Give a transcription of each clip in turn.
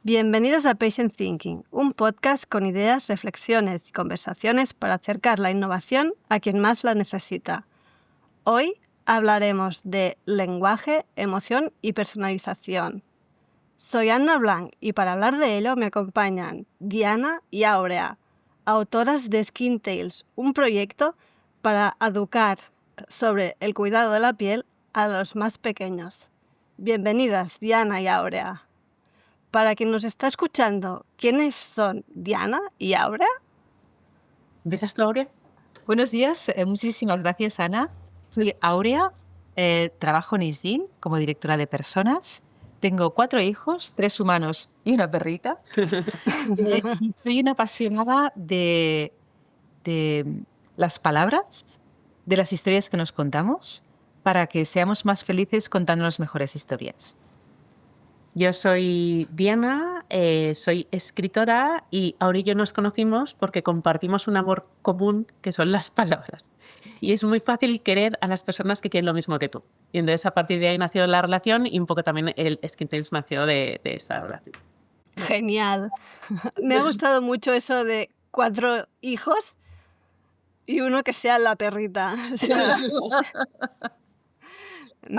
Bienvenidos a Patient Thinking, un podcast con ideas, reflexiones y conversaciones para acercar la innovación a quien más la necesita. Hoy hablaremos de lenguaje, emoción y personalización. Soy Anna Blanc y para hablar de ello me acompañan Diana y Aurea, autoras de Skin Tales, un proyecto para educar sobre el cuidado de la piel a los más pequeños. Bienvenidas, Diana y Aurea. Para quien nos está escuchando, ¿quiénes son Diana y Aurea? ¿Empiezas tú, Aurea? Buenos días, muchísimas gracias, Ana. Soy Aurea, trabajo en ISDIN como directora de personas. Tengo 4 hijos, 3 humanos y una perrita. Soy una apasionada de las palabras, de las historias que nos contamos, para que seamos más felices contando las mejores historias. Yo soy Diana, soy escritora y Aurea y yo nos conocimos porque compartimos un amor común que son las palabras. Y es muy fácil querer a las personas que quieren lo mismo que tú. Y entonces a partir de ahí nació la relación y un poco también el Skin Tales nació de esta relación. Genial. Me ha gustado mucho eso de 4 hijos y uno que sea la perrita. O sea, me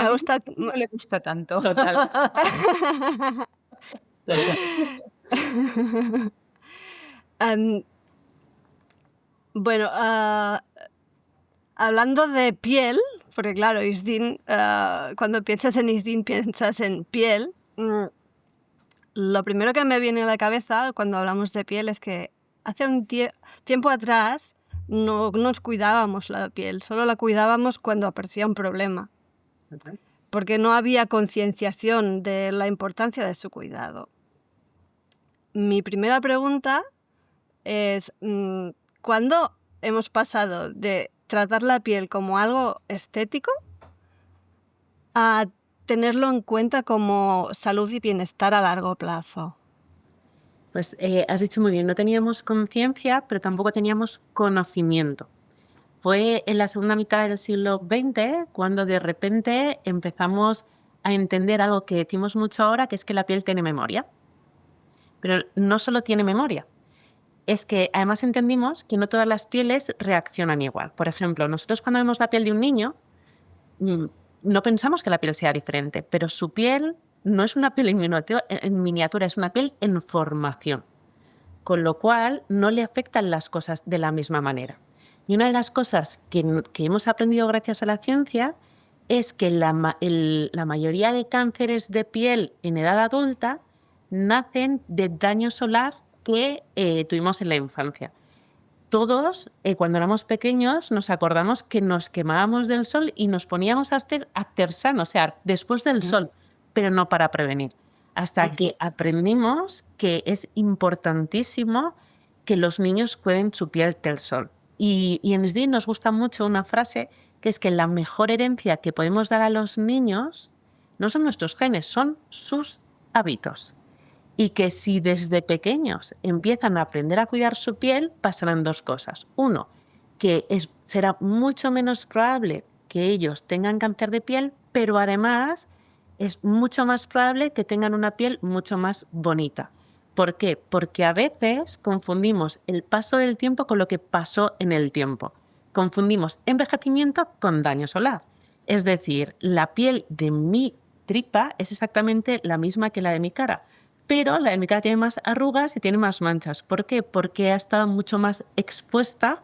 gusta. No le gusta tanto. Total. Bueno, hablando de piel, porque claro, ISDIN, cuando piensas en ISDIN piensas en piel. Lo primero que me viene a la cabeza cuando hablamos de piel es que hace un tiempo atrás no nos cuidábamos la piel, solo la cuidábamos cuando aparecía un problema, porque no había concienciación de la importancia de su cuidado. Mi primera pregunta es, ¿cuándo hemos pasado de tratar la piel como algo estético a tenerlo en cuenta como salud y bienestar a largo plazo? Pues has dicho muy bien, no teníamos conciencia, pero tampoco teníamos conocimiento. Fue en la segunda mitad del siglo XX cuando de repente empezamos a entender algo que decimos mucho ahora, que es que la piel tiene memoria. Pero no solo tiene memoria, es que además entendimos que no todas las pieles reaccionan igual. Por ejemplo, nosotros cuando vemos la piel de un niño, no pensamos que la piel sea diferente, pero su piel no es una piel en miniatura, es una piel en formación, con lo cual no le afectan las cosas de la misma manera. Y una de las cosas que hemos aprendido gracias a la ciencia es que la mayoría de cánceres de piel en edad adulta nacen de daño solar que tuvimos en la infancia. Todos, cuando éramos pequeños, nos acordamos que nos quemábamos del sol y nos poníamos a hacer after sun, o sea, después del sol, pero no para prevenir. Hasta que aprendimos que es importantísimo que los niños cuiden su piel del sol. Y en SDI nos gusta mucho una frase que es que la mejor herencia que podemos dar a los niños no son nuestros genes, son sus hábitos. Y que si desde pequeños empiezan a aprender a cuidar su piel, pasarán 2 cosas. Uno, que será mucho menos probable que ellos tengan cáncer de piel, pero además es mucho más probable que tengan una piel mucho más bonita. ¿Por qué? Porque a veces confundimos el paso del tiempo con lo que pasó en el tiempo. Confundimos envejecimiento con daño solar. Es decir, la piel de mi tripa es exactamente la misma que la de mi cara, pero la de mi cara tiene más arrugas y tiene más manchas. ¿Por qué? Porque ha estado mucho más expuesta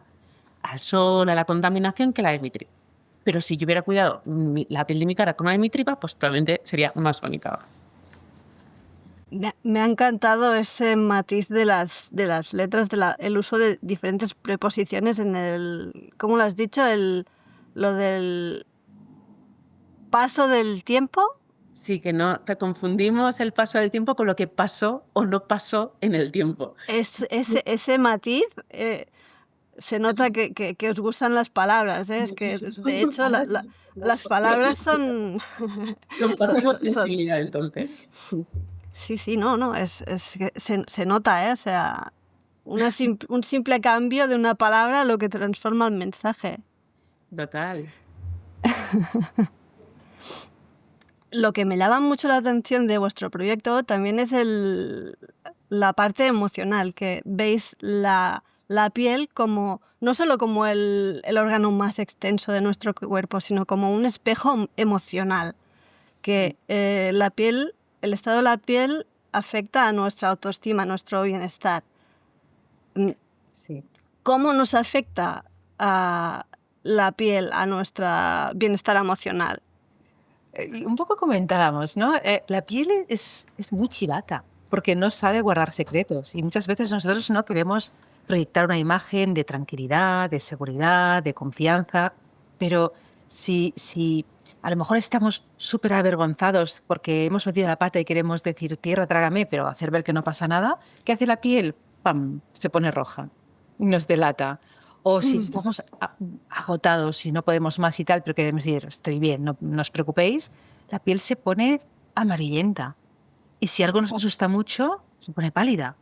al sol, a la contaminación que la de mi tripa. Pero si yo hubiera cuidado la piel de mi cara con la de mi tripa, pues probablemente sería más bonita ahora. Me ha encantado ese matiz de las letras, el uso de diferentes preposiciones en el... ¿Cómo lo has dicho? Lo del paso del tiempo. Sí, que no te confundimos el paso del tiempo con lo que pasó o no pasó en el tiempo. Ese matiz, se nota que os gustan las palabras, ¿eh? Es que, de hecho, las palabras son... Compartimos sensibilidad, entonces. Sí, no, se nota, ¿eh? O sea, un simple cambio de una palabra lo que transforma el mensaje. Total. lo que me llama mucho la atención de vuestro proyecto también es la parte emocional, que veis la piel como no solo como el órgano más extenso de nuestro cuerpo, sino como un espejo emocional, que la piel, el estado de la piel afecta a nuestra autoestima, a nuestro bienestar. Sí. ¿Cómo nos afecta a la piel a nuestro bienestar emocional? Un poco comentábamos, ¿no? La piel es muy chivata porque no sabe guardar secretos y muchas veces nosotros no queremos proyectar una imagen de tranquilidad, de seguridad, de confianza, pero si a lo mejor estamos súper avergonzados porque hemos metido la pata y queremos decir tierra, trágame, pero hacer ver que no pasa nada, ¿qué hace la piel? ¡Pam! Se pone roja y nos delata. O si estamos agotados y no podemos más y tal, pero queremos decir, estoy bien, no os preocupéis, la piel se pone amarillenta. Y si algo nos asusta mucho, se pone pálida.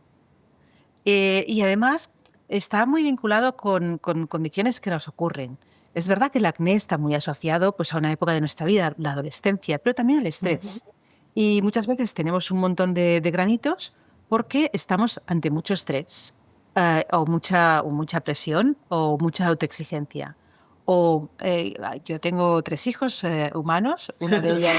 Y además está muy vinculado con condiciones que nos ocurren. Es verdad que el acné está muy asociado pues, a una época de nuestra vida, la adolescencia, pero también al estrés. Y muchas veces tenemos un montón de granitos porque estamos ante mucho estrés. O mucha presión o mucha autoexigencia. Yo tengo 3 hijos humanos, una de ellas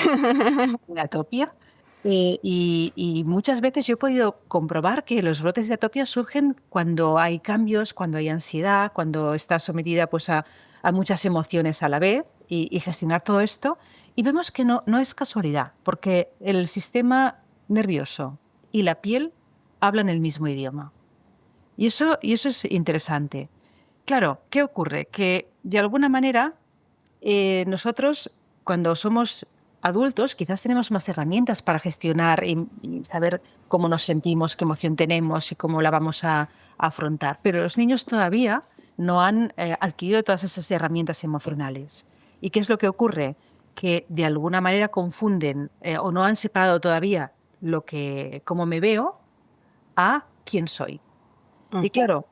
es atopia, y muchas veces yo he podido comprobar que los brotes de atopia surgen cuando hay cambios, cuando hay ansiedad, cuando estás sometida pues, a muchas emociones a la vez y gestionar todo esto. Y vemos que no es casualidad, porque el sistema nervioso y la piel hablan el mismo idioma. Y eso es interesante. Claro, ¿qué ocurre? Que de alguna manera nosotros cuando somos adultos quizás tenemos más herramientas para gestionar y saber cómo nos sentimos, qué emoción tenemos y cómo la vamos a afrontar. Pero los niños todavía no han adquirido todas esas herramientas emocionales. ¿Y qué es lo que ocurre? Que de alguna manera confunden o no han separado todavía cómo me veo a quién soy. Y claro,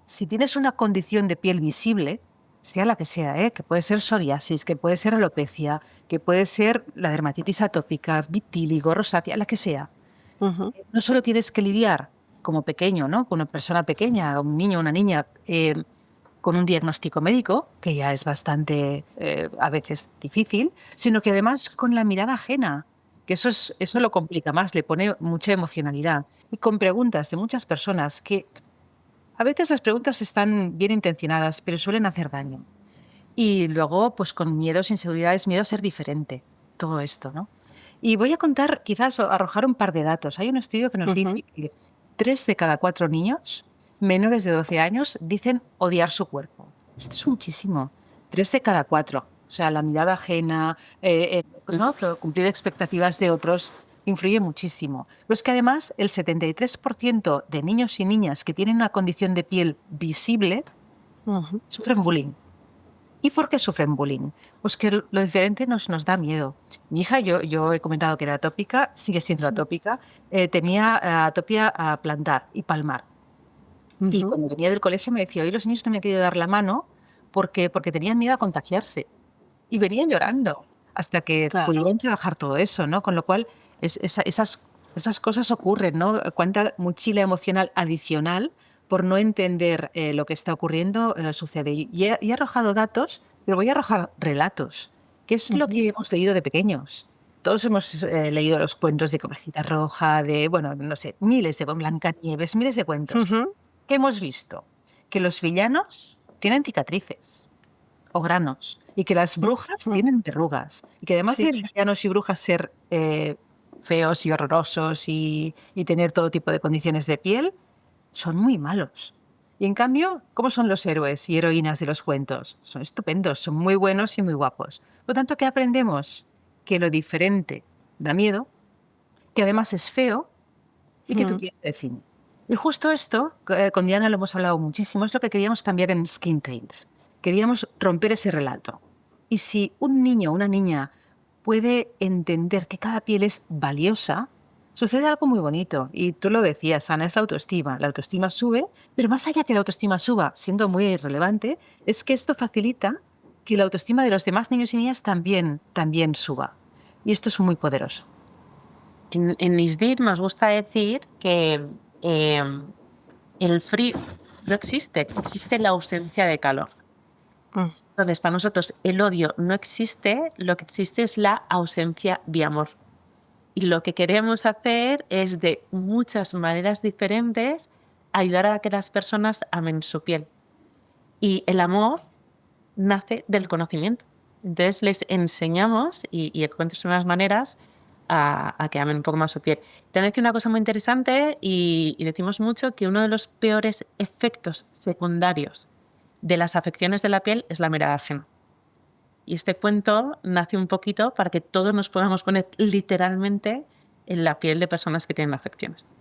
si tienes una condición de piel visible, sea la que sea, que puede ser psoriasis, que puede ser alopecia, que puede ser la dermatitis atópica, vitíligo, rosácea, la que sea, no solo tienes que lidiar como pequeño, ¿no? Con una persona pequeña, un niño o una niña, con un diagnóstico médico, que ya es bastante a veces difícil, sino que además con la mirada ajena, que eso lo complica más, le pone mucha emocionalidad. Y con preguntas de muchas personas que a veces las preguntas están bien intencionadas, pero suelen hacer daño. Y luego, pues con miedos, inseguridades, miedo a ser diferente, todo esto, ¿no? Y voy a contar, quizás arrojar un par de datos. Hay un estudio que nos dice que 3 de cada 4 niños menores de 12 años dicen odiar su cuerpo. Esto es muchísimo. 3 de cada 4. O sea, la mirada ajena, ¿no? Cumplir expectativas de otros influye muchísimo. Pero es que además el 73% de niños y niñas que tienen una condición de piel visible sufren bullying. ¿Y por qué sufren bullying? Pues que lo diferente nos da miedo. Mi hija, yo he comentado que era atópica, sigue siendo atópica, tenía atopia plantar y palmar. Y cuando venía del colegio me decía, hoy los niños no me han querido dar la mano porque tenían miedo a contagiarse. Y venían llorando hasta que pudieron trabajar todo eso, ¿no? Con lo cual esas cosas ocurren, ¿no? Cuánta mochila emocional adicional por no entender lo que está ocurriendo sucede. Y he arrojado datos, pero voy a arrojar relatos. ¿Qué es lo que hemos leído de pequeños? Todos hemos leído los cuentos de Caperucita Roja, de, bueno, no sé, miles de Blancanieves, miles de cuentos. ¿Qué hemos visto? Que los villanos tienen cicatrices o granos y que las brujas tienen verrugas y que además de villanos y brujas ser feos y horrorosos y tener todo tipo de condiciones de piel, son muy malos. Y en cambio, ¿cómo son los héroes y heroínas de los cuentos? Son estupendos, son muy buenos y muy guapos. Por lo tanto, ¿qué aprendemos? Que lo diferente da miedo, que además es feo y que tu piel te define. Y justo esto, con Diana lo hemos hablado muchísimo, es lo que queríamos cambiar en Skin Tales. Queríamos romper ese relato. Y si un niño o una niña puede entender que cada piel es valiosa, sucede algo muy bonito. Y tú lo decías, Ana, es la autoestima. La autoestima sube, pero más allá que la autoestima suba, siendo muy relevante, es que esto facilita que la autoestima de los demás niños y niñas también suba. Y esto es muy poderoso. En ISDIR nos gusta decir que el frío no existe, existe la ausencia de calor. Entonces, para nosotros el odio no existe, lo que existe es la ausencia de amor. Y lo que queremos hacer es, de muchas maneras diferentes, ayudar a que las personas amen su piel. Y el amor nace del conocimiento. Entonces les enseñamos, y el cuento son unas maneras, a que amen un poco más su piel. Te han dicho una cosa muy interesante y decimos mucho que uno de los peores efectos secundarios de las afecciones de la piel es la mirada ajena. Y este cuento nace un poquito para que todos nos podamos poner literalmente en la piel de personas que tienen afecciones.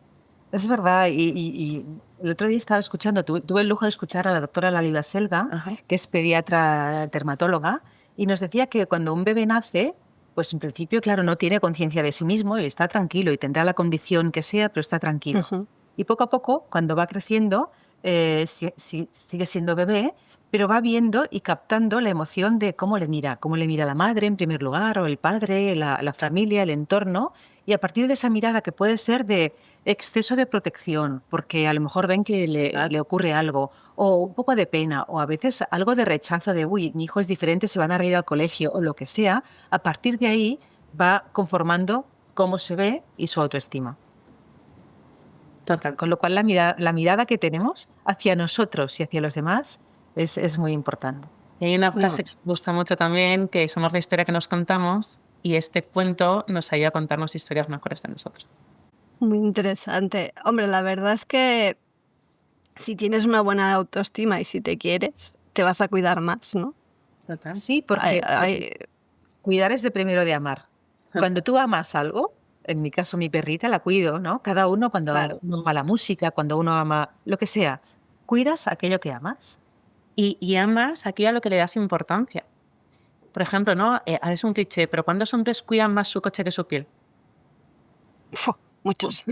Es verdad, y el otro día estaba escuchando, tuve el lujo de escuchar a la doctora Lalila Selga, que es pediatra dermatóloga, y nos decía que cuando un bebé nace, pues en principio, claro, no tiene conciencia de sí mismo y está tranquilo y tendrá la condición que sea, pero está tranquilo. Y poco a poco, cuando va creciendo, sigue siendo bebé, pero va viendo y captando la emoción de cómo le mira la madre en primer lugar, o el padre, la familia, el entorno, y a partir de esa mirada que puede ser de exceso de protección, porque a lo mejor ven que le ocurre algo, o un poco de pena, o a veces algo de rechazo de, uy, mi hijo es diferente, se van a reír al colegio, o lo que sea, a partir de ahí va conformando cómo se ve y su autoestima. Total. Con lo cual la mirada que tenemos hacia nosotros y hacia los demás es muy importante. Y hay una frase que me gusta mucho también, que somos la historia que nos contamos, y este cuento nos ayuda a contarnos historias mejores de nosotros. Muy interesante. Hombre, la verdad es que si tienes una buena autoestima y si te quieres, te vas a cuidar más, ¿no? Total. Sí, porque cuidar es de primero de amar. Cuando tú amas algo, en mi caso mi perrita la cuido, ¿no? Cada uno, cuando uno ama la música, cuando uno ama lo que sea, cuidas aquello que amas. Y amas aquello a lo que le das importancia. Por ejemplo, ¿no? Es un cliché, pero ¿cuántos hombres cuidan más su coche que su piel? Muchos.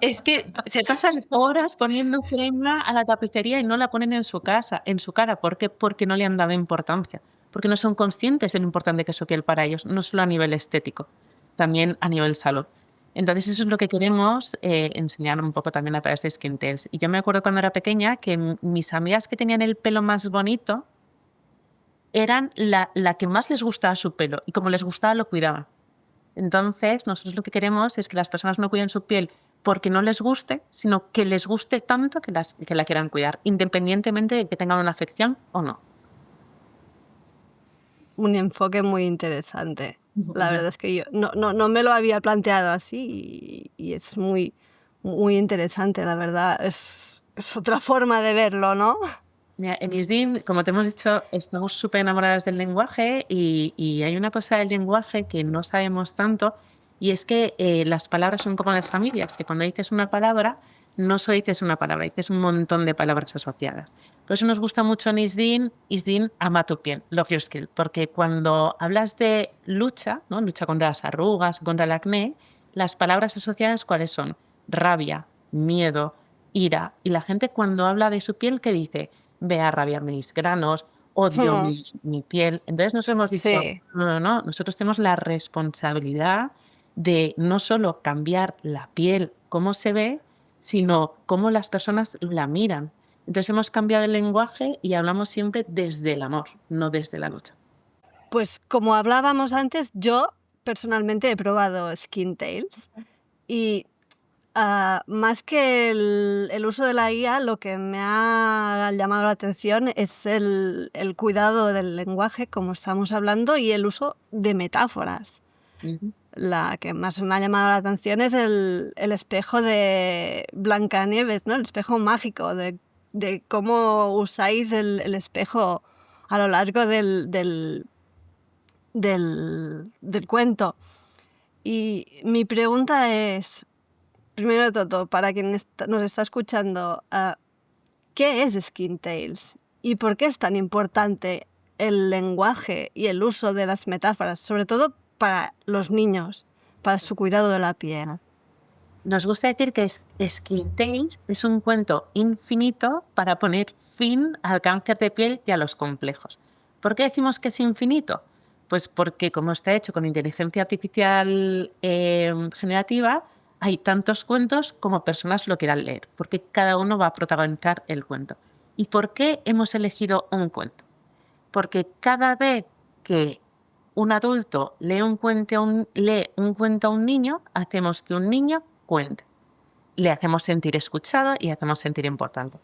Es que se pasan horas poniendo crema a la tapicería y no la ponen en su cara. ¿Por qué? Porque no le han dado importancia. Porque no son conscientes de lo importante que es su piel para ellos, no solo a nivel estético, también a nivel salud. Entonces eso es lo que queremos enseñar un poco también a través de Skin Tales. Y yo me acuerdo cuando era pequeña que mis amigas que tenían el pelo más bonito eran la que más les gustaba su pelo, y como les gustaba lo cuidaban. Entonces nosotros lo que queremos es que las personas no cuiden su piel porque no les guste, sino que les guste tanto que la quieran cuidar, independientemente de que tengan una afección o no. Un enfoque muy interesante. La verdad es que yo no me lo había planteado así y es muy, muy interesante, la verdad. Es otra forma de verlo, ¿no? Mira, en ISDIN, como te hemos dicho, estamos súper enamoradas del lenguaje y hay una cosa del lenguaje que no sabemos tanto, y es que las palabras son como las familias, que cuando dices una palabra, no solo dices una palabra, dices un montón de palabras asociadas. Por eso nos gusta mucho en ISDIN ama tu piel, love your skin, porque cuando hablas de lucha, ¿no? Lucha contra las arrugas, contra el acné, las palabras asociadas, ¿cuáles son? Rabia, miedo, ira. Y la gente cuando habla de su piel, ¿qué dice? Ve a rabiar mis granos, odio mi piel. Entonces nos hemos dicho, no, nosotros tenemos la responsabilidad de no solo cambiar la piel, cómo se ve, sino cómo las personas la miran. Entonces hemos cambiado el lenguaje y hablamos siempre desde el amor, no desde la lucha. Pues como hablábamos antes, yo personalmente he probado Skin Tales y más que el uso de la IA, lo que me ha llamado la atención es el cuidado del lenguaje, como estamos hablando, y el uso de metáforas. La que más me ha llamado la atención es el espejo de Blancanieves, ¿no? El espejo mágico, de cómo usáis el espejo a lo largo del cuento. Y mi pregunta es, primero de todo, para quien nos está escuchando, ¿qué es Skin Tales? ¿Y por qué es tan importante el lenguaje y el uso de las metáforas, sobre todo para los niños, para su cuidado de la piel? Nos gusta decir que Skin Tales es un cuento infinito para poner fin al cáncer de piel y a los complejos. ¿Por qué decimos que es infinito? Pues porque como está hecho con inteligencia artificial generativa, hay tantos cuentos como personas lo quieran leer, porque cada uno va a protagonizar el cuento. ¿Y por qué hemos elegido un cuento? Porque cada vez que un adulto lee un cuento a un niño, hacemos que un niño cuente. Le hacemos sentir escuchado y hacemos sentir importante.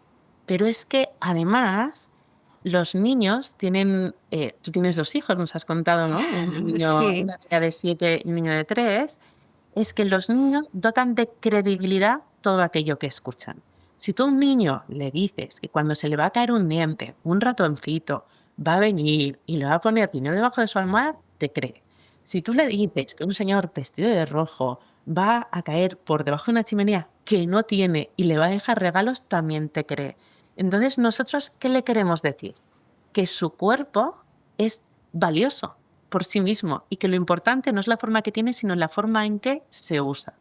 Pero es que además los niños tienen... tú tienes 2 hijos, nos has contado, ¿no? Sí. Una niña de 7 y un niño de 3. Es que los niños dotan de credibilidad todo aquello que escuchan. Si tú a un niño le dices que cuando se le va a caer un diente, un ratoncito, va a venir y le va a poner dinero debajo de su almohada, te cree. Si tú le dices que un señor vestido de rojo va a caer por debajo de una chimenea que no tiene y le va a dejar regalos, también te cree. Entonces, nosotros, ¿qué le queremos decir? Que su cuerpo es valioso por sí mismo y que lo importante no es la forma que tiene, sino la forma en que se usa.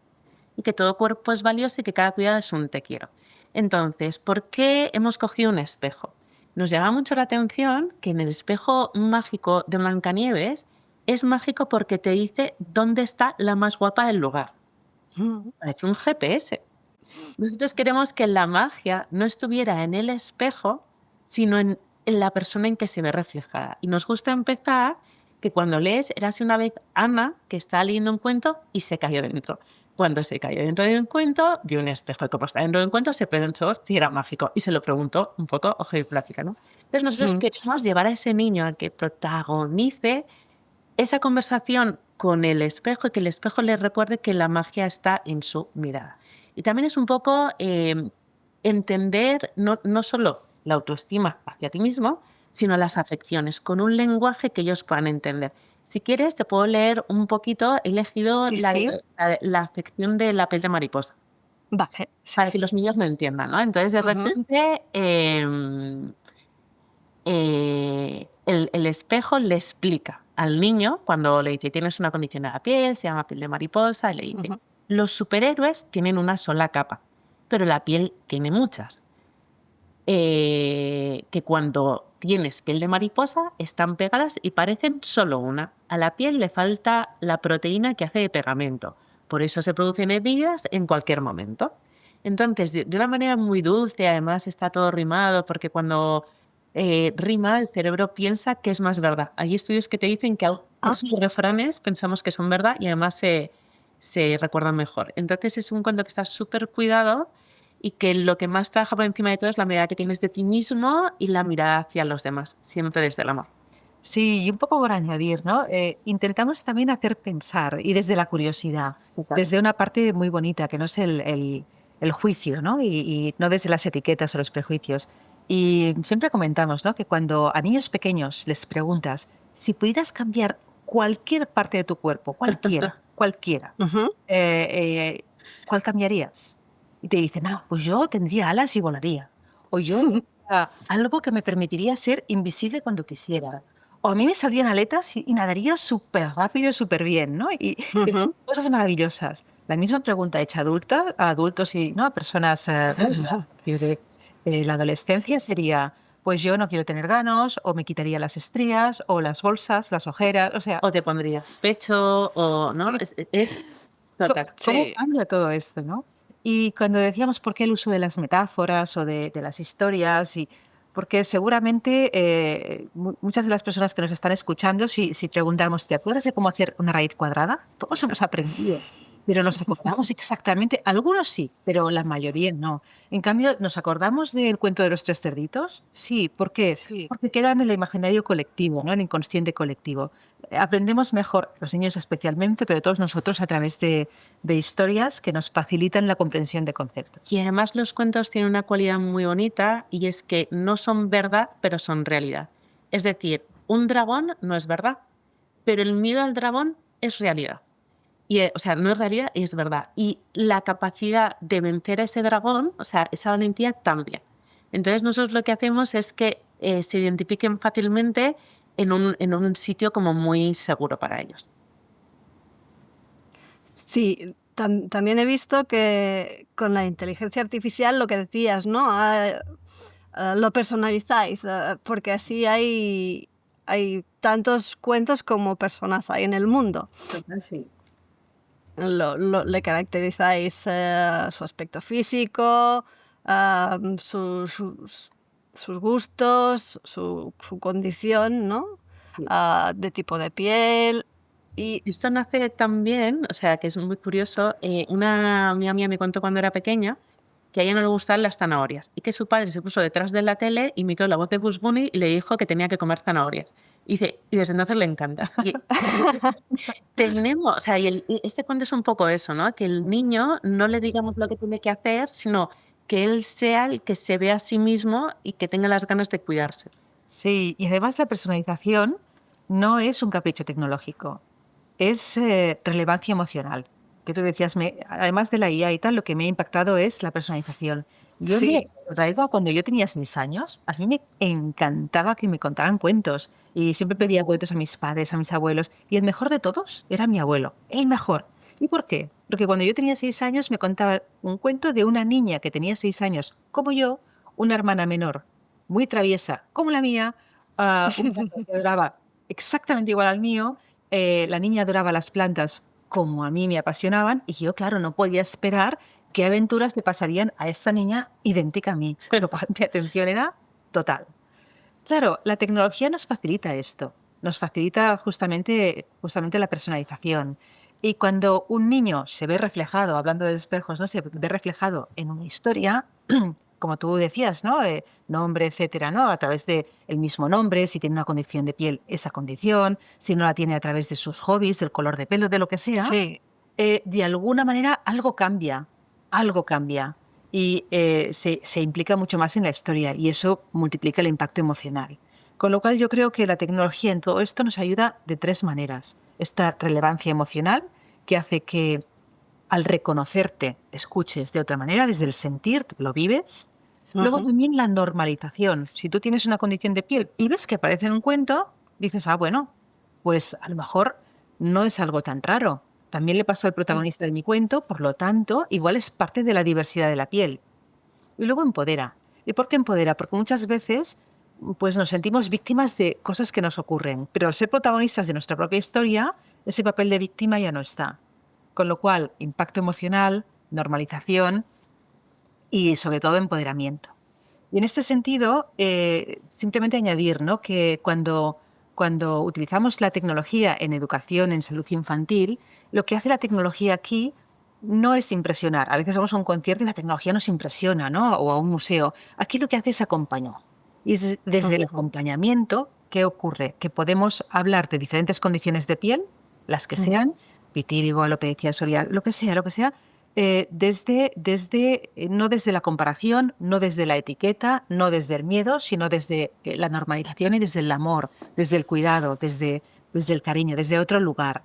Y que todo cuerpo es valioso y que cada cuidado es un te quiero. Entonces, ¿por qué hemos cogido un espejo? Nos llama mucho la atención que en el espejo mágico de Blancanieves es mágico porque te dice dónde está la más guapa del lugar. Parece un GPS. Nosotros queremos que la magia no estuviera en el espejo, sino en la persona en que se ve reflejada. Y nos gusta empezar que cuando lees, érase una vez Ana que está leyendo un cuento y se cayó dentro. Cuando se cayó dentro de un cuento, vio un espejo y como está dentro de un cuento, se pensó si era mágico y se lo preguntó un poco ojo y plática, ¿no? Entonces nosotros queremos llevar a ese niño a que protagonice esa conversación con el espejo y que el espejo le recuerde que la magia está en su mirada. Y también es un poco entender no solo la autoestima hacia ti mismo, sino las afecciones, con un lenguaje que ellos puedan entender. Si quieres, te puedo leer un poquito. He elegido Sí, la, sí. la afección de la piel de mariposa, Vale. Sí, para sí. que los niños lo entiendan, ¿no? Entonces, de repente, el espejo le explica al niño, cuando le dice, tienes una condición de la piel, se llama piel de mariposa, y le dice, los superhéroes tienen una sola capa, pero la piel tiene muchas. Que cuando tienes piel de mariposa están pegadas y parecen solo una. A la piel le falta la proteína que hace de pegamento. Por eso se producen heridas en cualquier momento. Entonces, de una manera muy dulce, además está todo rimado, porque cuando rima el cerebro piensa que es más verdad. Hay estudios que te dicen que algunos refranes pensamos que son verdad y además se recuerdan mejor. Entonces es un cuento que está súper cuidado y que lo que más trabaja por encima de todo es la mirada que tienes de ti mismo y la mirada hacia los demás, siempre desde el amor. Sí, y un poco por añadir, ¿no? Intentamos también hacer pensar y desde la curiosidad, desde una parte muy bonita, que no es el juicio, ¿no? Y no desde las etiquetas o los prejuicios. Y siempre comentamos, ¿no? Que cuando a niños pequeños les preguntas si pudieras cambiar cualquier parte de tu cuerpo, cualquiera, ¿cuál cambiarías? Y te dicen, pues yo tendría alas y volaría. O yo tendría algo que me permitiría ser invisible cuando quisiera. O a mí me saldrían aletas y nadaría súper rápido y súper bien, ¿no? Y cosas maravillosas. La misma pregunta hecha a adultos y ¿no? a personas de la adolescencia sería, pues yo no quiero tener granos, o me quitaría las estrías, o las bolsas, las ojeras, o sea... O te pondrías pecho, o no, es total. ¿Cómo cambia todo esto, no? Y cuando decíamos por qué el uso de las metáforas o de las historias, y porque seguramente muchas de las personas que nos están escuchando, si preguntamos, ¿te acuerdas de cómo hacer una raíz cuadrada? Todos hemos aprendido, pero nos acordamos exactamente, algunos sí, pero la mayoría no. En cambio, ¿nos acordamos del cuento de los 3 cerditos? Sí, ¿por qué? Sí. Porque queda en el imaginario colectivo, ¿no? En el inconsciente colectivo. Aprendemos mejor, los niños especialmente, pero todos nosotros a través de historias que nos facilitan la comprensión de conceptos. Y además los cuentos tienen una cualidad muy bonita y es que no son verdad, pero son realidad. Es decir, un dragón no es verdad, pero el miedo al dragón es realidad. Y, o sea, no es realidad, es verdad. Y la capacidad de vencer a ese dragón, o sea, esa valentía también. Entonces nosotros lo que hacemos es que se identifiquen fácilmente en un sitio como muy seguro para ellos. Sí, también he visto que con la inteligencia artificial lo que decías, ¿no? Lo personalizáis, porque así hay hay tantos cuentos como personas hay en el mundo. Sí. Le caracterizáis su aspecto físico, sus gustos, su condición, ¿no? Sí. De tipo de piel. Y Esto nace también, o sea, que es muy curioso, una amiga mía me contó cuando era pequeña que a ella no le gustaban las zanahorias y que su padre se puso detrás de la tele, imitó la voz de Bugs Bunny y le dijo que tenía que comer zanahorias. Y dice, y desde entonces le encanta. Y tenemos, o sea, y este cuento es un poco eso, ¿no? Que el niño no le digamos lo que tiene que hacer, sino que él sea el que se vea a sí mismo y que tenga las ganas de cuidarse. Sí, y además la personalización no es un capricho tecnológico, es relevancia emocional. Que tú decías, además de la IA y tal, lo que me ha impactado es la personalización. Yo sí, lo traigo a cuando yo tenía 6 años, a mí me encantaba que me contaran cuentos y siempre pedía cuentos a mis padres, a mis abuelos, y el mejor de todos era mi abuelo, el mejor. ¿Y por qué? Porque cuando yo tenía 6 años me contaba un cuento de una niña que tenía 6 años, como yo, una hermana menor, muy traviesa, como la mía, un gato que adoraba exactamente igual al mío, la niña adoraba las plantas como a mí me apasionaban y yo, claro, no podía esperar qué aventuras le pasarían a esta niña idéntica a mí, con lo cual mi atención era total. Claro, la tecnología nos facilita esto, nos facilita justamente la personalización. Y cuando un niño se ve reflejado, hablando de espejos, ¿no? Se ve reflejado en una historia, como tú decías, ¿no? Nombre, etcétera, ¿no? A través de el mismo nombre, si tiene una condición de piel, esa condición, si no la tiene a través de sus hobbies, del color de pelo, de lo que sea, sí. de alguna manera algo cambia y se implica mucho más en la historia y eso multiplica el impacto emocional. Con lo cual yo creo que la tecnología en todo esto nos ayuda de 3 maneras. Esta relevancia emocional que hace que al reconocerte escuches de otra manera, desde el sentir, lo vives. Luego Ujú. también la normalización. Si tú tienes una condición de piel y ves que aparece en un cuento, dices, bueno, pues a lo mejor no es algo tan raro. También le pasó al protagonista de mi cuento, por lo tanto, igual es parte de la diversidad de la piel. Y luego empodera. ¿Y por qué empodera? Porque muchas veces pues nos sentimos víctimas de cosas que nos ocurren, pero al ser protagonistas de nuestra propia historia, ese papel de víctima ya no está. Con lo cual, impacto emocional, normalización y sobre todo empoderamiento. Y en este sentido, simplemente añadir, ¿no? Que cuando utilizamos la tecnología en educación, en salud infantil, lo que hace la tecnología aquí no es impresionar. A veces vamos a un concierto y la tecnología nos impresiona, ¿no? O a un museo. Aquí lo que hace es acompañar. Y desde el acompañamiento, ¿qué ocurre? Que podemos hablar de diferentes condiciones de piel, las que sean, vitíligo, alopecia, psoriasis, lo que sea, no desde la comparación, no desde la etiqueta, no desde el miedo, sino desde la normalización y desde el amor, desde el cuidado, desde el cariño, desde otro lugar.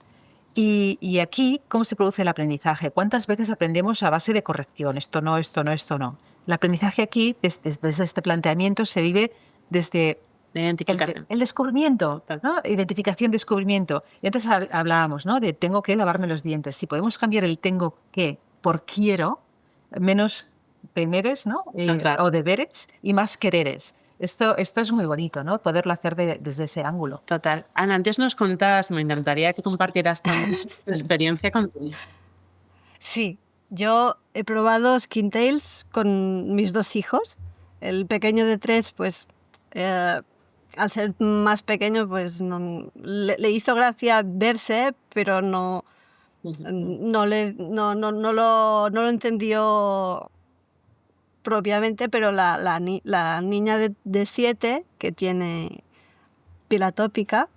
Y aquí, ¿cómo se produce el aprendizaje? ¿Cuántas veces aprendemos a base de corrección? Esto no, esto no, esto no. El aprendizaje aquí, desde este planteamiento, se vive desde el descubrimiento, ¿no? Identificación, descubrimiento. Y antes hablábamos, ¿no? De tengo que lavarme los dientes. Si podemos cambiar el tengo que por quiero, menos temeres, ¿no? Claro. O deberes y más quereres. Esto es muy bonito, ¿no? Poderlo hacer desde ese ángulo. Total. Ana, antes nos contabas, me encantaría que compartieras también tu experiencia con tu hija. Sí, yo he probado Skin Tales con mis 2 hijos. El pequeño de 3, pues al ser más pequeño, pues le hizo gracia verse, pero no lo entendió propiamente, pero la niña de 7, que tiene piel atópica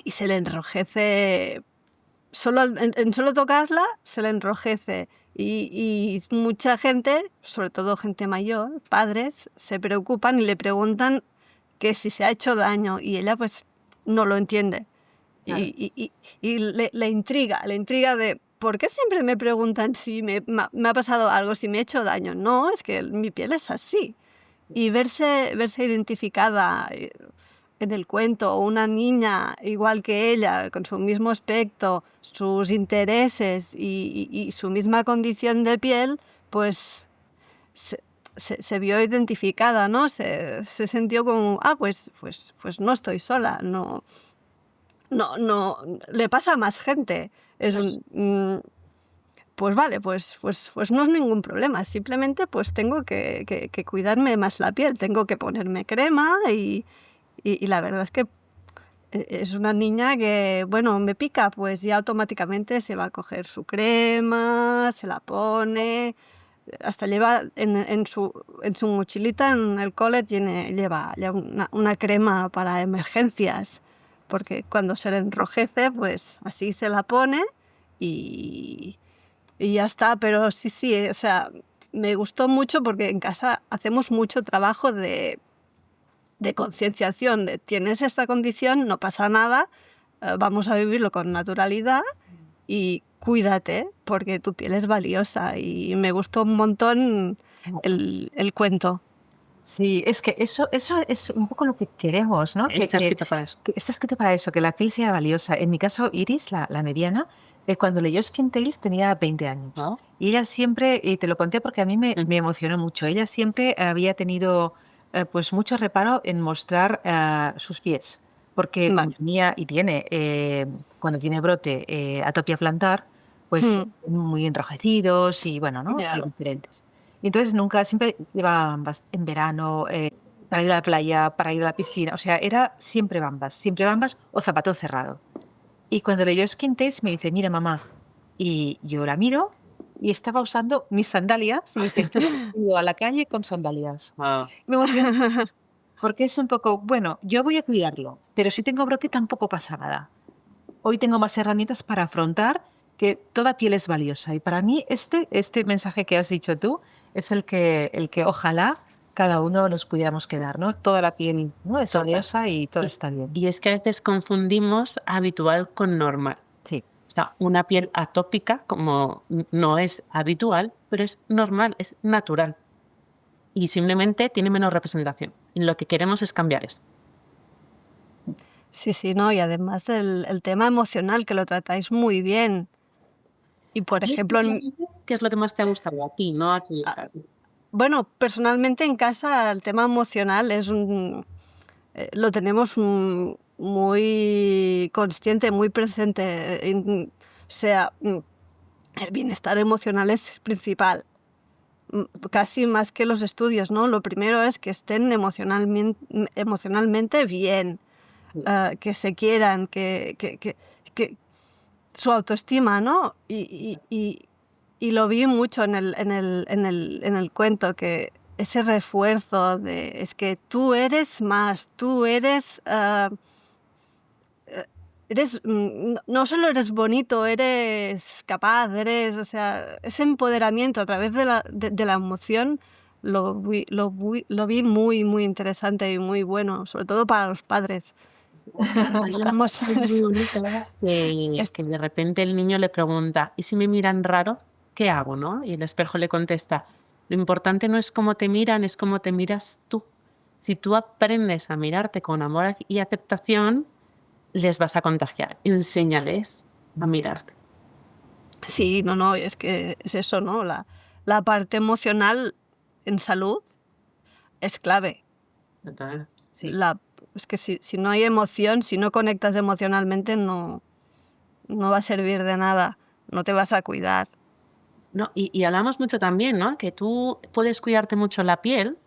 y se le enrojece, en solo tocarla se le enrojece. Y mucha gente, sobre todo gente mayor, padres, se preocupan y le preguntan que si se ha hecho daño y ella pues no lo entiende. Claro. Y le intriga de ¿por qué siempre me preguntan si me ha pasado algo, si me he hecho daño? No, es que mi piel es así. Y verse identificada en el cuento, una niña igual que ella, con su mismo aspecto, sus intereses y su misma condición de piel, pues se vio identificada, ¿no? Se sintió como, pues no estoy sola, no, le pasa a más gente. Pues vale, pues no es ningún problema, simplemente pues tengo que cuidarme más la piel, tengo que ponerme crema y la verdad es que es una niña que, bueno, me pica, pues ya automáticamente se va a coger su crema, se la pone, hasta lleva en su mochilita en el cole lleva ya una crema para emergencias, porque cuando se le enrojece, pues así se la pone y ya está. Pero sí, o sea, me gustó mucho porque en casa hacemos mucho trabajo de concienciación, de tienes esta condición, no pasa nada, vamos a vivirlo con naturalidad y cuídate porque tu piel es valiosa. Y me gustó un montón el cuento. Sí, es que eso es un poco lo que queremos, ¿no? Está escrito para eso. Está escrito para eso, que la piel sea valiosa. En mi caso, Iris, la mediana, cuando leyó Skin Tales tenía 20 años. ¿No? Y ella siempre, y te lo conté porque a mí me emocionó mucho, ella siempre había tenido pues mucho reparo en mostrar sus pies. Porque como Vale. tenía y tiene, cuando tiene brote, atopia plantar, pues muy enrojecidos y bueno, ¿no? Ya. Diferentes. Y entonces siempre llevaba bambas en verano, para ir a la playa, para ir a la piscina. O sea, era siempre bambas o zapato cerrado. Y cuando leyó Skin Tales me dice, mira mamá, y yo la miro y estaba usando mis sandalias y dice, ¿tú has ido a la calle con sandalias? Wow. Me emocionó porque es un poco, bueno, yo voy a cuidarlo, pero si tengo brote tampoco pasa nada. Hoy tengo más herramientas para afrontar que toda piel es valiosa. Y para mí este mensaje que has dicho tú es el que ojalá cada uno nos pudiéramos quedar, ¿no? Toda la piel, ¿no? Es valiosa y todo está bien. Y es que a veces confundimos habitual con normal. Sí. O sea, una piel atópica como no es habitual, pero es normal, es natural. Y simplemente tiene menos representación. Y lo que queremos es cambiar eso. Sí, no, y además el tema emocional, que lo tratáis muy bien. Y por ejemplo, ¿Qué es lo que más te ha gustado a ti, no a tu hija? bueno, personalmente en casa el tema emocional lo tenemos muy consciente, muy presente. O sea, el bienestar emocional es principal, casi más que los estudios, ¿no? Lo primero es que estén emocionalmente bien, que se quieran, que su autoestima, ¿no? Y lo vi mucho en el cuento, que ese refuerzo es que tú eres más, tú eres, no solo eres bonito, eres capaz, o sea, ese empoderamiento a través de la emoción lo vi muy, muy interesante y muy bueno, sobre todo para los padres. Estamos... Es muy bonito, ¿verdad? Que de repente el niño le pregunta, ¿y si me miran raro? ¿Qué hago, no? Y el espejo le contesta, lo importante no es cómo te miran, es cómo te miras tú. Si tú aprendes a mirarte con amor y aceptación, les vas a contagiar. Enséñales a mirarte. Sí, no, es que es eso, ¿no? La parte emocional en salud es clave. Total. Sí. Es que si no hay emoción, si no conectas emocionalmente, no va a servir de nada, no te vas a cuidar. No, y hablamos mucho también, ¿no? Que tú puedes cuidarte mucho la piel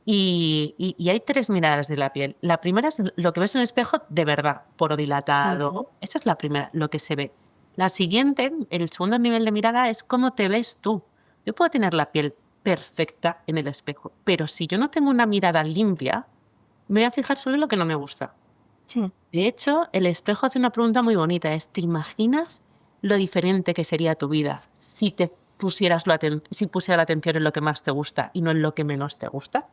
y hay tres miradas de la piel. La primera es lo que ves en el espejo de verdad, poro dilatado. Esa es la primera, lo que se ve. La siguiente, el segundo nivel de mirada es cómo te ves tú. Yo puedo tener la piel perfecta en el espejo, pero si yo no tengo una mirada limpia, me voy a fijar solo en lo que no me gusta. Sí. De hecho, el espejo hace una pregunta muy bonita, ¿te imaginas lo diferente que sería tu vida si te pusieras si pusiera la atención en lo que más te gusta y no en lo que menos te gusta?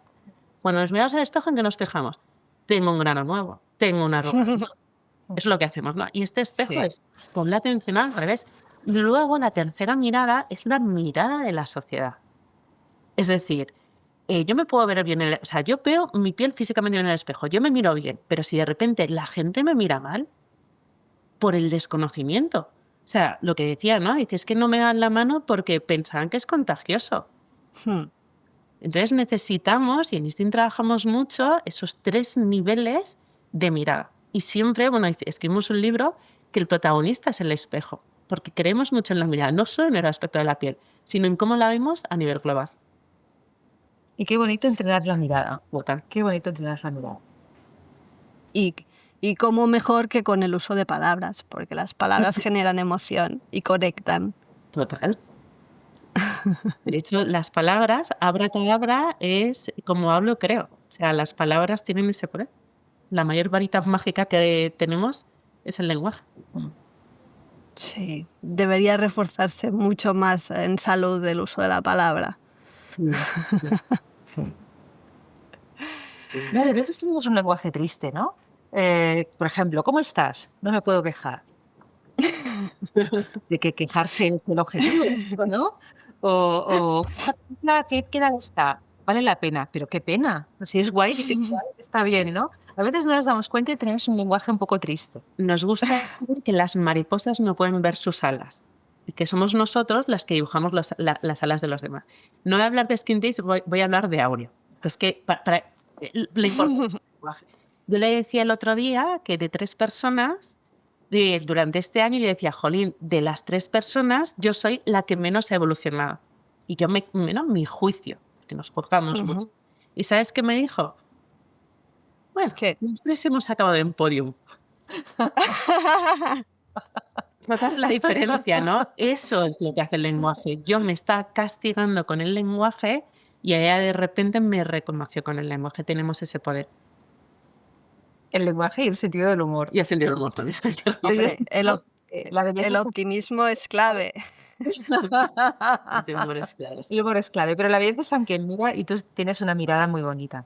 Cuando nos miramos al espejo, ¿en qué nos fijamos? Tengo un grano nuevo, tengo una arruga. Es lo que hacemos, ¿no? Y este espejo es pon la atención al revés. Luego, la tercera mirada es la mirada de la sociedad. Es decir, yo me puedo ver bien, o sea, yo veo mi piel físicamente bien en el espejo, yo me miro bien, pero si de repente la gente me mira mal, por el desconocimiento. O sea, lo que decía, ¿no? Dices que no me dan la mano porque pensaban que es contagioso. Entonces necesitamos, y en Instinct trabajamos mucho, esos 3 niveles de mirada. Y siempre, bueno, escribimos un libro que el protagonista es el espejo, porque creemos mucho en la mirada, no solo en el aspecto de la piel, sino en cómo la vemos a nivel global. Y qué bonito entrenar la mirada. Total. Qué bonito entrenar la mirada. Y cómo mejor que con el uso de palabras, porque las palabras generan emoción y conectan. Total. De hecho, las palabras, abracadabra, es como hablo, creo. O sea, las palabras tienen ese poder. La mayor varita mágica que tenemos es el lenguaje. Sí, debería reforzarse mucho más en salud el uso de la palabra. Sí. No, de veces tenemos un lenguaje triste, ¿no? Por ejemplo, ¿cómo estás? No me puedo quejar. De que quejarse es el objetivo, ¿no? O ¿qué tal está? Vale la pena, pero qué pena. Si es guay, que es guay, está bien, ¿no? A veces no nos damos cuenta y tenemos un lenguaje un poco triste. Nos gusta decir que las mariposas no pueden ver sus alas y que somos nosotros las que dibujamos las alas de los demás. No voy a hablar de Skin Taste, voy a hablar de Aureo. Que es que le importa. Yo le decía el otro día que de 3 personas durante este año, le decía, jolín, de las 3 personas yo soy la que menos ha evolucionado. Y yo mi juicio, que nos juzgamos mucho. ¿Y sabes qué me dijo? Bueno, ¿Qué? los 3 hemos acabado en podium. Notas la diferencia, ¿no? Eso es lo que hace el lenguaje. Yo me estaba castigando con el lenguaje y ella de repente me reconoció con el lenguaje. Tenemos ese poder. El lenguaje y el sentido del humor. Y el sentido del humor también. Hombre, La belleza el optimismo es clave. El humor es claro. El humor es clave, pero la belleza es aunque mira y tú tienes una mirada muy bonita.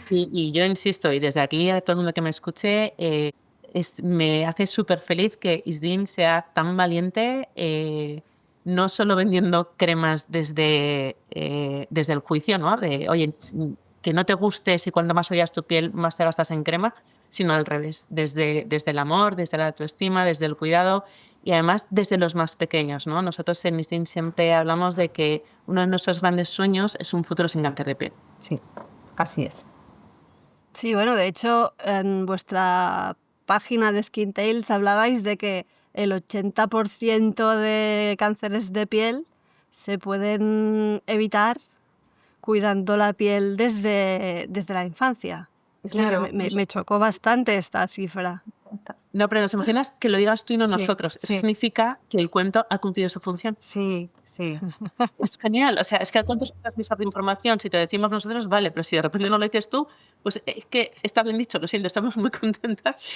Y yo insisto, y desde aquí a todo el mundo que me escuche, me hace súper feliz que Isdin sea tan valiente, no solo vendiendo cremas desde el juicio, ¿no? De, oye, que no te guste si cuando más odias tu piel, más te gastas en crema, sino al revés, desde el amor, desde la autoestima, desde el cuidado y además desde los más pequeños, ¿no? Nosotros en Isdin siempre hablamos de que uno de nuestros grandes sueños es un futuro sin cáncer de piel. Sí, así es. Sí, bueno, de hecho, en vuestra página de Skin Tales hablabais de que el 80% de cánceres de piel se pueden evitar cuidando la piel desde la infancia. Claro. Me chocó bastante esta cifra. No, pero nos emocionas que lo digas tú y no Sí, nosotros. sí. Eso significa que el cuento ha cumplido su función. Sí, sí. Es genial. O sea, es que al cuento es una pieza de información. Si te decimos nosotros, vale, pero si de repente no lo dices tú, pues es que está bien dicho, lo siento, estamos muy contentas.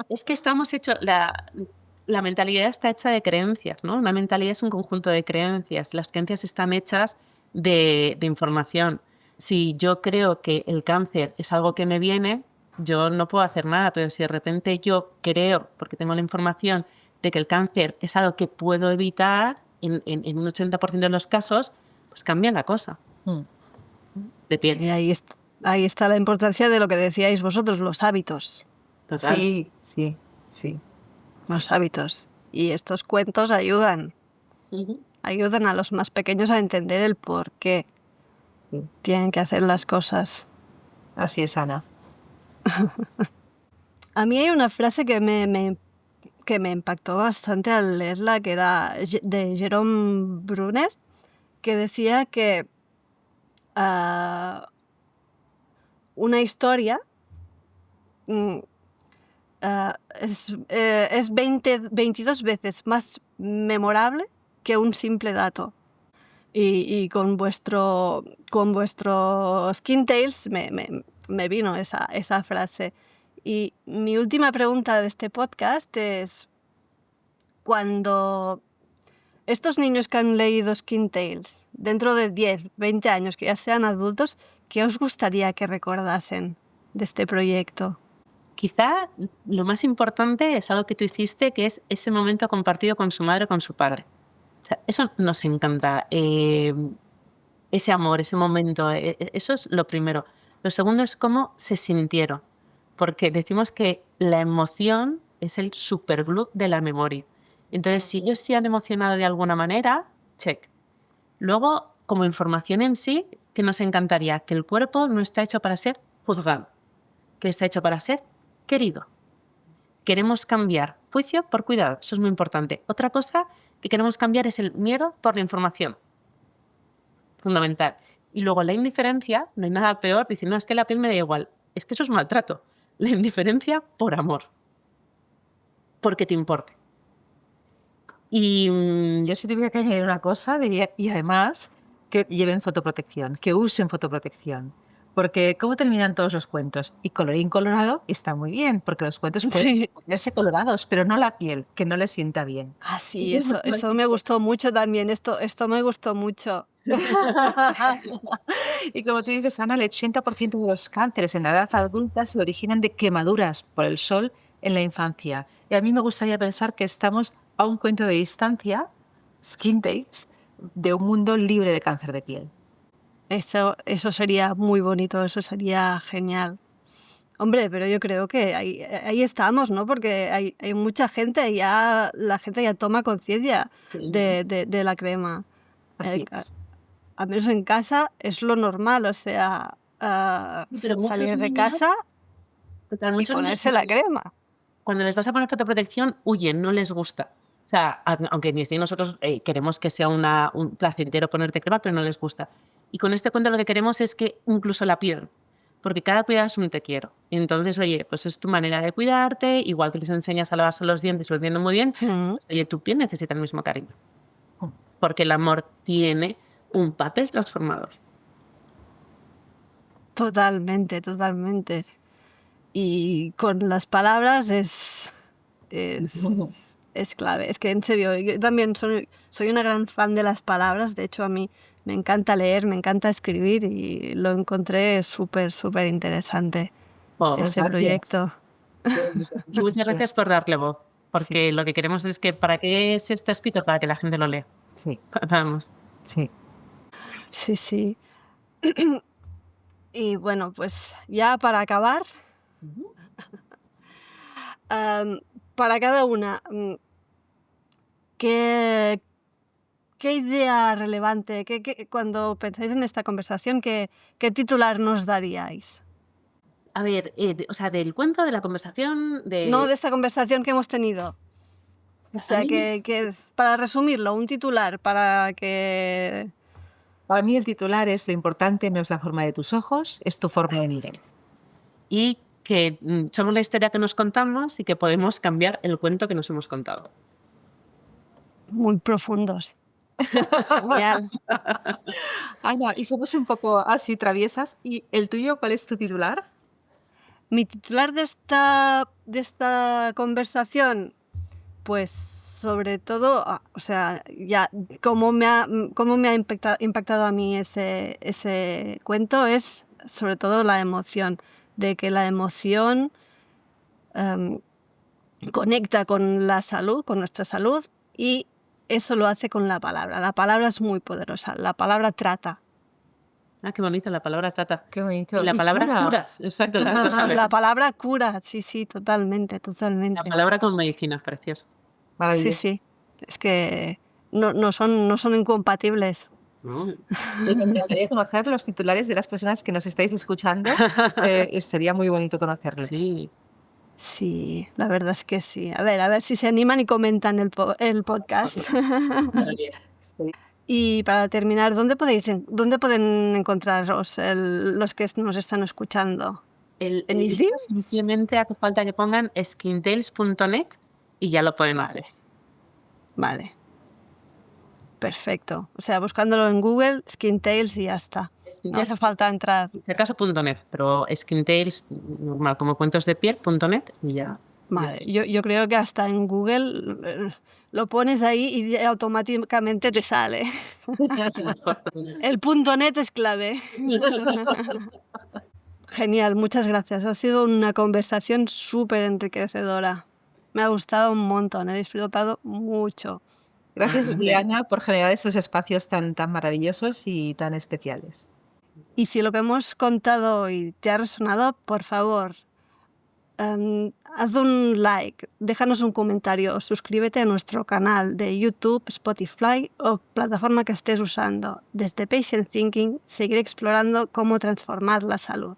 Es que estamos hechos... La mentalidad está hecha de creencias, ¿no? Una mentalidad es un conjunto de creencias. Las creencias están hechas de información. Si yo creo que el cáncer es algo que me viene, yo no puedo hacer nada, pero si de repente yo creo, porque tengo la información, de que el cáncer es algo que puedo evitar, en un 80% de los casos, pues cambia la cosa. De piel. Y ahí está la importancia de lo que decíais vosotros, los hábitos. Total. Sí, sí, sí. Los hábitos. Y estos cuentos ayudan. Ayudan a los más pequeños a entender el por qué tienen que hacer las cosas. Así es, Ana. A mí hay una frase que me impactó bastante al leerla, que era de Jerome Brunner, que decía que una historia es 22 veces más memorable que un simple dato. Y con vuestro Skin Tales me vino esa frase. Y mi última pregunta de este podcast es, cuando estos niños que han leído Skin Tales, dentro de 10, 20 años, que ya sean adultos, ¿qué os gustaría que recordasen de este proyecto? Quizá lo más importante es algo que tú hiciste, que es ese momento compartido con su madre o con su padre. O sea, eso nos encanta. Ese amor, ese momento, eso es lo primero. Lo segundo es cómo se sintieron. Porque decimos que la emoción es el superglue de la memoria. Entonces, si ellos se han emocionado de alguna manera, check. Luego, como información en sí, que nos encantaría que el cuerpo no está hecho para ser juzgado, que está hecho para ser querido. Queremos cambiar juicio por cuidado, eso es muy importante. Otra cosa que queremos cambiar es el miedo por la información. Fundamental. Y luego la indiferencia, no hay nada peor, dicen, no, es que la piel me da igual. Es que eso es maltrato. La indiferencia por amor. Porque te importe. Y yo si tuviera que añadir una cosa, diría, y además que lleven fotoprotección, que usen fotoprotección. Porque ¿cómo terminan todos los cuentos? Y colorín colorado está muy bien, porque los cuentos pueden ponerse colorados, pero no la piel, que no les sienta bien. Ah, sí, esto me gustó mucho también, esto me gustó mucho. Y como tú dices, Ana, el 80% de los cánceres en la edad adulta se originan de quemaduras por el sol en la infancia. Y a mí me gustaría pensar que estamos a un cuento de distancia, Skin Tales, de un mundo libre de cáncer de piel. Eso sería muy bonito, eso sería genial. Hombre, pero yo creo que ahí estamos, ¿no? Porque hay mucha gente, la gente ya toma conciencia de la crema. Así es. Al menos en casa es lo normal, o sea, salir de casa y ponerse la crema. Cuando les vas a poner fotoprotección, huyen, no les gusta. O sea, aunque ni si nosotros queremos que sea un placentero ponerte crema, pero no les gusta. Y con este cuento lo que queremos es que incluso la pierdan. Porque cada cuidado es un te quiero. Entonces, oye, pues es tu manera de cuidarte, igual que les enseñas a lavarse los dientes, lo entiendo muy bien, pues, oye, tu piel necesita el mismo cariño. Porque el amor tiene un papel transformador. Totalmente, totalmente. Y con las palabras es clave. Es que en serio, yo también soy una gran fan de las palabras. De hecho, a mí me encanta leer, me encanta escribir y lo encontré súper, súper interesante, ese proyecto. Y muchas gracias por darle voz, porque lo que queremos es que para qué se está escrito, para que la gente lo lea. Sí. Vamos. Sí. Sí, sí. Y bueno, pues ya para acabar, para cada una, ¿qué idea relevante, cuando pensáis en esta conversación, qué titular nos daríais? A ver, o sea, del cuento, de la conversación, No, de esta conversación que hemos tenido. O sea, que para resumirlo, un titular para que... Para mí el titular es: lo importante no es la forma de tus ojos, es tu forma de mirar. Y que somos la historia que nos contamos y que podemos cambiar el cuento que nos hemos contado. Muy profundos. Genial. Ana, y somos un poco así traviesas. ¿Y el tuyo cuál es tu titular? Mi titular de esta conversación, pues sobre todo, o sea, ya cómo me ha impactado a mí ese cuento es sobre todo la emoción, de que la emoción conecta con la salud, con nuestra salud, y eso lo hace con la palabra. La palabra es muy poderosa, la palabra trata. Ah, qué bonito, la palabra trata. Qué bonito. Y la palabra cura. Exacto. La palabra cura, sí, totalmente. La palabra con medicina, precioso. Sí. Es que no son incompatibles. Me encantaría conocer los titulares de las personas que nos estáis escuchando. Sería muy bonito conocerlos. Sí, la verdad es que sí. A ver si se animan y comentan el podcast. Y para terminar, ¿dónde pueden encontraros los que nos están escuchando? ¿En ISDIN? Simplemente hace falta que pongan skintales.net y ya lo pueden hacer. Vale. Perfecto. O sea, buscándolo en Google, Skin Tales y ya está. No hace falta entrar. En este caso, .net, pero Skin Tales, normal, como cuentos de piel.net y ya. Vale, yo creo que hasta en Google lo pones ahí y automáticamente te sale. El .net es clave. Genial, muchas gracias. Ha sido una conversación súper enriquecedora. Me ha gustado un montón, he disfrutado mucho. Gracias, Juliana, por generar estos espacios tan maravillosos y tan especiales. Y si lo que hemos contado hoy te ha resonado, por favor, haz un like, déjanos un comentario, suscríbete a nuestro canal de YouTube, Spotify o plataforma que estés usando. Desde Patient Thinking seguiré explorando cómo transformar la salud.